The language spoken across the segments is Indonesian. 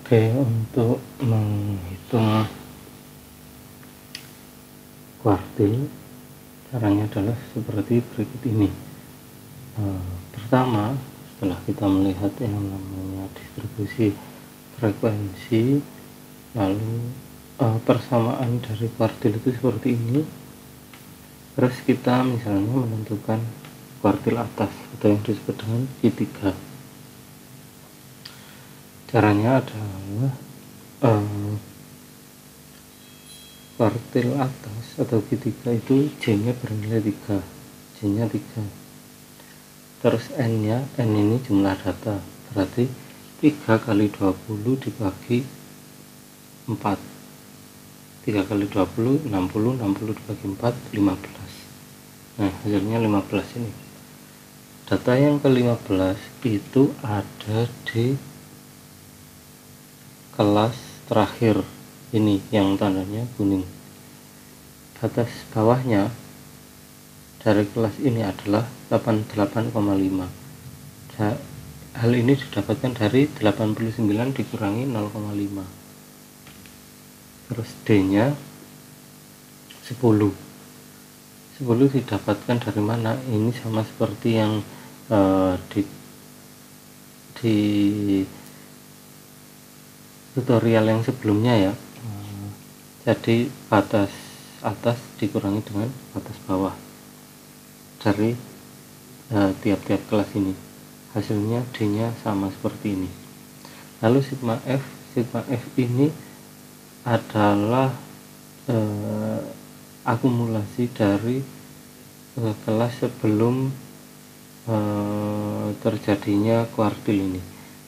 Oke, untuk menghitung kuartil caranya adalah seperti berikut ini. Pertama, setelah kita melihat yang namanya distribusi frekuensi, lalu persamaan dari kuartil itu seperti ini, terus kita misalnya menentukan kuartil atas atau yang disebut dengan Q3. Caranya adalah kuartil atas atau Q3 itu J nya bernilai 3, J nya 3, terus N nya, N ini jumlah data, berarti 3 kali 20 dibagi 4, 3 kali 20 60, 60 dibagi 4 15. Nah, hasilnya 15 ini. Data yang ke-15 itu ada di kelas terakhir ini yang tandanya kuning. Batas bawahnya dari kelas ini adalah 88,5. Hal ini didapatkan dari 89 dikurangi 0,5. Terus D nya 10 didapatkan dari mana? Ini sama seperti yang di tutorial yang sebelumnya ya. Jadi batas atas dikurangi dengan batas bawah dari tiap-tiap kelas ini, hasilnya D nya sama seperti ini. Lalu sigma F ini adalah akumulasi dari kelas sebelum terjadinya kuartil ini.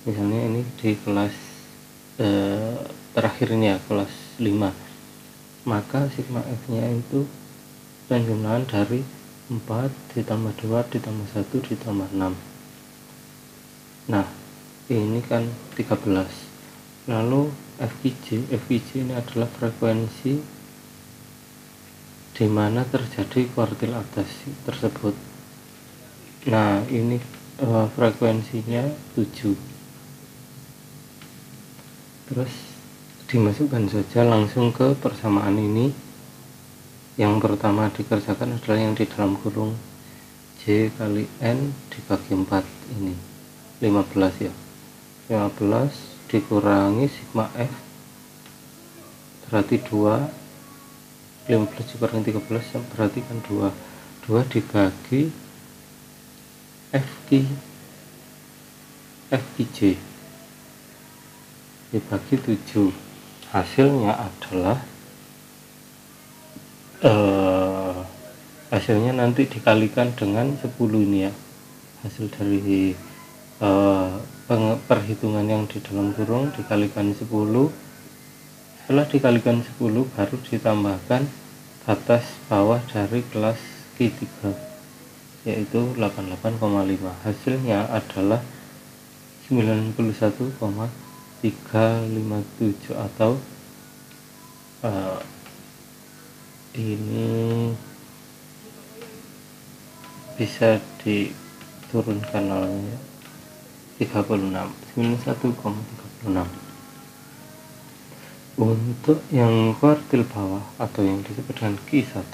Misalnya ini di kelas terakhirnya kelas 5, maka sigma F nya itu penjumlahan dari 4 ditambah 2 ditambah 1 ditambah 6. Nah, ini kan 13. Lalu FQJ ini adalah frekuensi di mana terjadi kuartil atas tersebut. Nah, ini frekuensinya 7. Terus dimasukkan saja langsung ke persamaan ini. Yang pertama dikerjakan adalah yang di dalam kurung, J kali N dibagi 4, ini 15 ya. 15 dikurangi sigma F berarti 2, 15 dikurangi 13 berarti kan 2 dibagi FQJ dibagi 7, hasilnya adalah hasilnya nanti dikalikan dengan 10 ini ya, hasil dari perhitungan yang di dalam kurung dikalikan 10. Setelah dikalikan 10 baru ditambahkan batas bawah dari kelas Q3 yaitu 88,5, hasilnya adalah 91,357 atau ini bisa diturunkan nolnya 36, 91,36. Untuk yang kuartil bawah atau yang disebut dengan Q1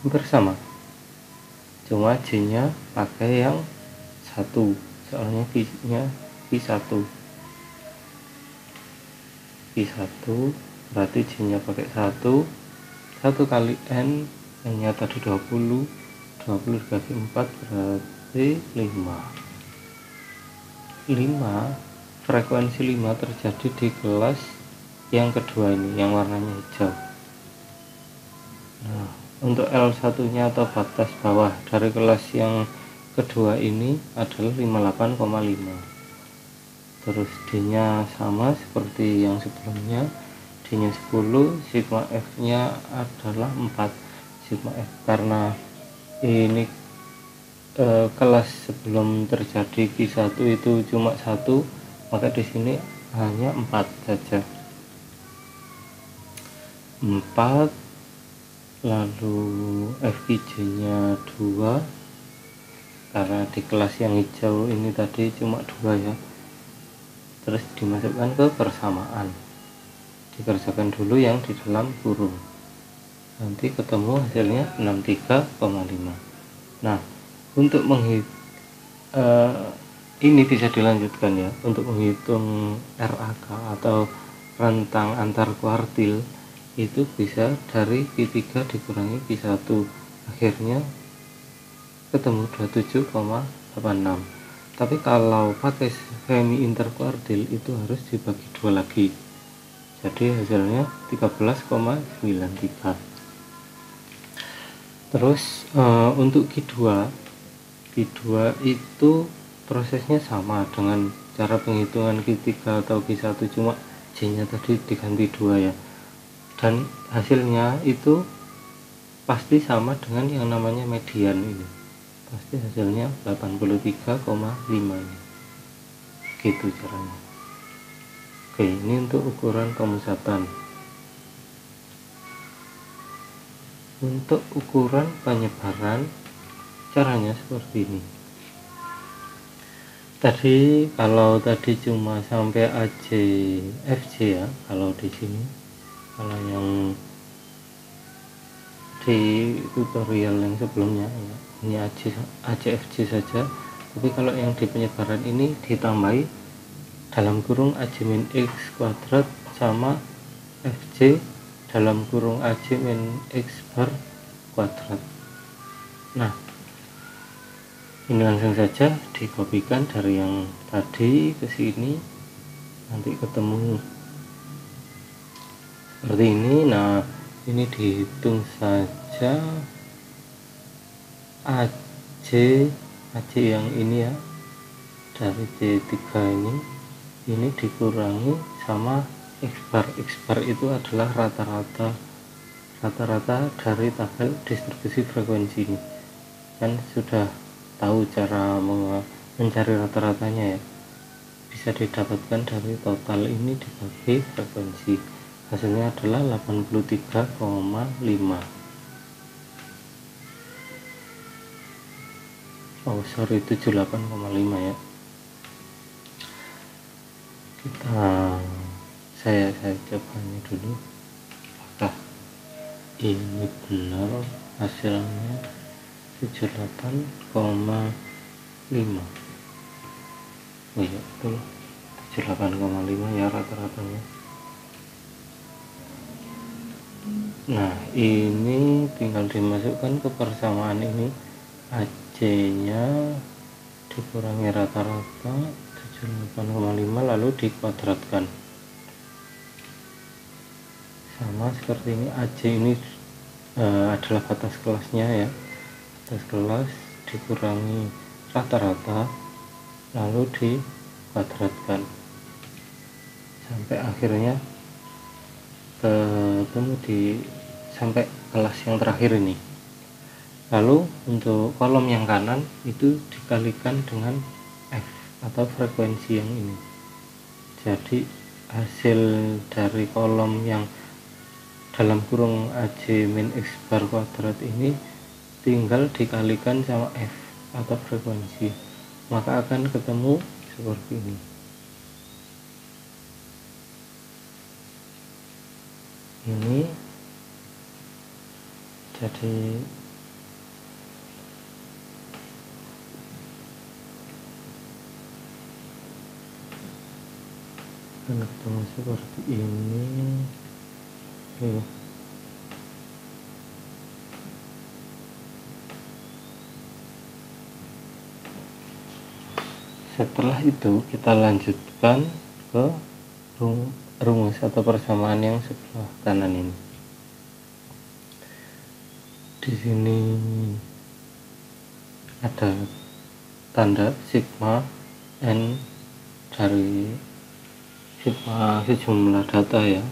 bersama, cuma J nya pakai yang 1, soalnya Q nya Q1 berarti J nya pakai 1 kali N nya tadi 20 dibagi 4 berarti 5. Frekuensi 5 terjadi di kelas yang kedua ini yang warnanya hijau. Nah, untuk L1 nya atau batas bawah dari kelas yang kedua ini adalah 58,5. terus D nya sama seperti yang sebelumnya, D nya 10, sigma F nya adalah 4 sigma F, karena ini kelas sebelum terjadi Q1 itu cuma 1, maka di sini hanya 4 saja. 4, lalu FQJ nya 2, karena di kelas yang hijau ini tadi cuma 2 ya, terus dimasukkan ke persamaan, dikerjakan dulu yang di dalam kurung, nanti ketemu hasilnya 63,5. Nah, untuk ini bisa dilanjutkan ya, untuk menghitung RAK atau rentang antar kuartil itu bisa dari Q3 dikurangi Q1, akhirnya ketemu 27,86. Tapi kalau pakai semi interkuartil itu harus dibagi 2 lagi, jadi hasilnya 13,93. Terus untuk Q2 itu prosesnya sama dengan cara penghitungan Q3 atau Q1, cuma J nya tadi diganti 2 ya, dan hasilnya itu pasti sama dengan yang namanya median ini, pasti hasilnya 83,5 ini. Gitu caranya. Oke, ini untuk ukuran pemusatan. Untuk ukuran penyebaran caranya seperti ini. Tadi kalau tadi cuma sampai AC FC ya, kalau di sini, kalau yang di tutorial yang sebelumnya ya, ini ACFC saja. Tapi kalau yang di penyebaran ini ditambahi dalam kurung AC min X kuadrat sama FC dalam kurung AC min X bar kuadrat. Nah, ini langsung saja dikopikan dari yang tadi ke sini, nanti ketemu seperti ini. Nah, ini dihitung saja AC yang ini ya, dari C3 ini dikurangi sama X bar itu adalah rata-rata dari tabel distribusi frekuensi ini. Kan sudah tahu cara mencari rata-ratanya ya, bisa didapatkan dari total ini dibagi frekuensi, hasilnya adalah 83,5. Oh sorry, 78,5 ya. Saya coba ini dulu apakah ini benar hasilnya 78,5. oh iya betul, 78,5 ya rata-ratanya. Nah, ini tinggal dimasukkan ke persamaan ini, AC nya dikurangi rata-rata 78,5 lalu dikuadratkan sama seperti ini. AC ini adalah batas kelasnya ya, batas kelas dikurangi rata-rata lalu dikuadratkan sampai akhirnya ketemu sampai kelas yang terakhir ini. Lalu untuk kolom yang kanan itu dikalikan dengan F atau frekuensi yang ini, jadi hasil dari kolom yang dalam kurung AC min X bar kuadrat ini tinggal dikalikan sama F atau frekuensi, maka akan ketemu seperti ini. Ini jadi akan ketemu seperti ini. Setelah itu kita lanjutkan ke rumus atau persamaan yang sebelah kanan ini. Di sini ada tanda sigma n dari sigma sejumlah data ya,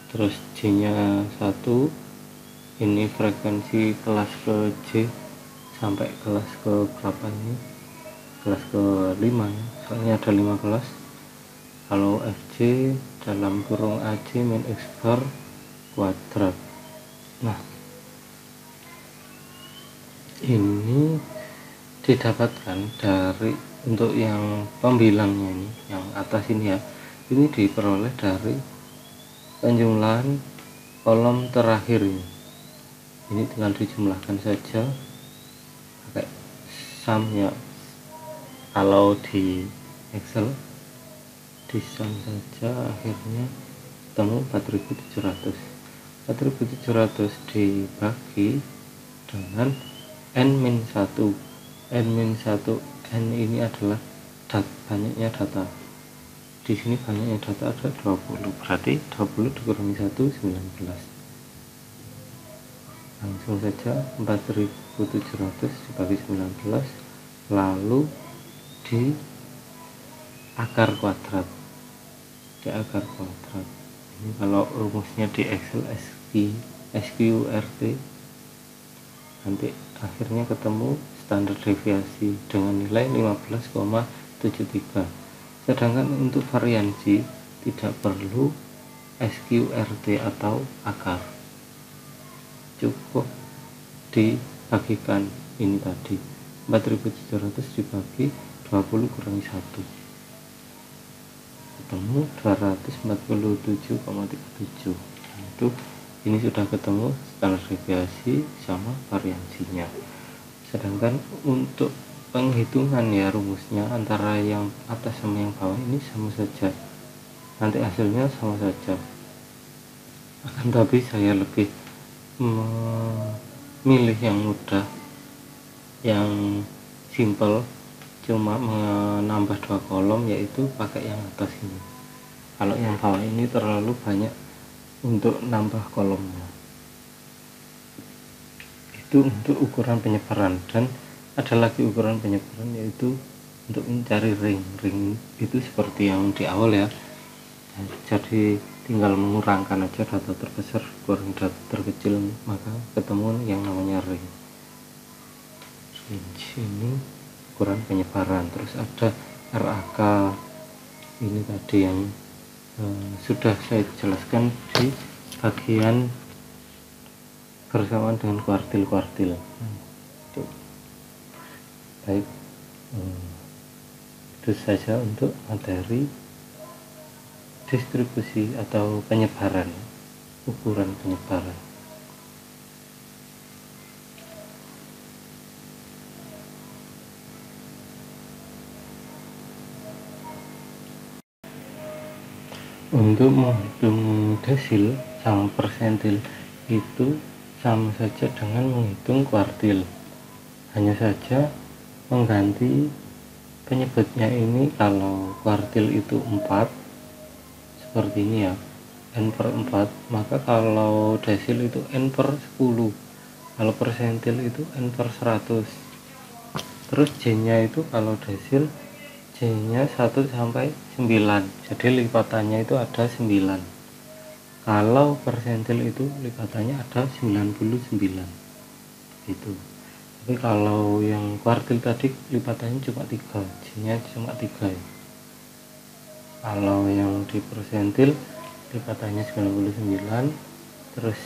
terus J nya 1, ini frekuensi kelas ke J sampai kelas ke berapa ini, kelas ke 5 ya, soalnya ada 5 kelas. Kalau FC dalam kurung AC min X bar kuadrat. Nah, ini didapatkan dari untuk yang pembilangnya ini yang atas ini ya, ini diperoleh dari penjumlahan kolom terakhir ini tinggal dijumlahkan saja pakai sum ya. Kalau di Excel di sum saja akhirnya ketemu 4700 dibagi dengan n-1 n ini adalah banyaknya data. Di sini banyaknya data ada 20, berarti 20 dikurangi 1 19. Langsung saja 4700 dibagi 19 lalu di akar kuadrat. Ini kalau rumusnya di Excel SQRT nanti akhirnya ketemu standar deviasi dengan nilai 15,73. Sedangkan untuk variansi tidak perlu SQRT atau akar, cukup dibagikan ini tadi 4700 dibagi 20 kurangi 1 ketemu 247,37. Itu ini sudah ketemu standar deviasi sama variansinya. Sedangkan untuk penghitungan ya rumusnya antara yang atas sama yang bawah ini sama saja, nanti hasilnya sama saja, akan tapi saya lebih memilih yang mudah, yang simple, cuma menambah 2 kolom, yaitu pakai yang atas ini. Kalau yang bawah ini terlalu banyak untuk nambah kolomnya. Itu untuk ukuran penyebaran. Dan ada lagi ukuran penyebaran, yaitu untuk mencari ring itu seperti yang di awal ya. Jadi tinggal mengurangkan aja data terbesar kurang data terkecil, maka ketemu yang namanya ring. Ini ukuran penyebaran. Terus ada RAK, ini tadi yang sudah saya jelaskan di bagian bersamaan dengan kuartil. Baik, itu saja untuk materi distribusi atau penyebaran, ukuran penyebaran. Untuk menghitung desil sama persentil itu sama saja dengan menghitung kuartil, hanya saja mengganti penyebutnya ini. Kalau kuartil itu 4 seperti ini ya, n/4, maka kalau desil itu n/10, kalau persentil itu n/100. Terus J-nya itu kalau desil J-nya 1 sampai 9, jadi lipatannya itu ada 9. Kalau persentil itu lipatannya ada 99 gitu. Tapi kalau yang kuartil tadi lipatannya cuma 3, J-nya cuma 3 ya. Kalau yang di persentil lipatannya 99, terus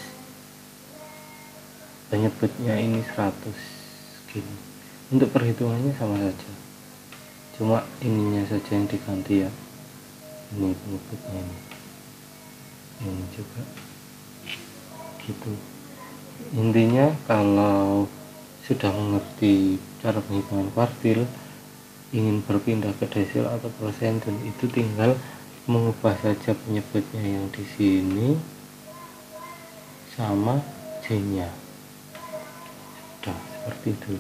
penyebutnya ini 100 gini. Untuk perhitungannya sama saja, cuma ininya saja yang diganti ya. Ini penyebutnya ini juga gitu. Intinya kalau sudah mengerti cara penghitungan kuartil, ingin berpindah ke desil atau persentil, itu tinggal mengubah saja penyebutnya yang di sini sama J-nya. Sudah seperti itu.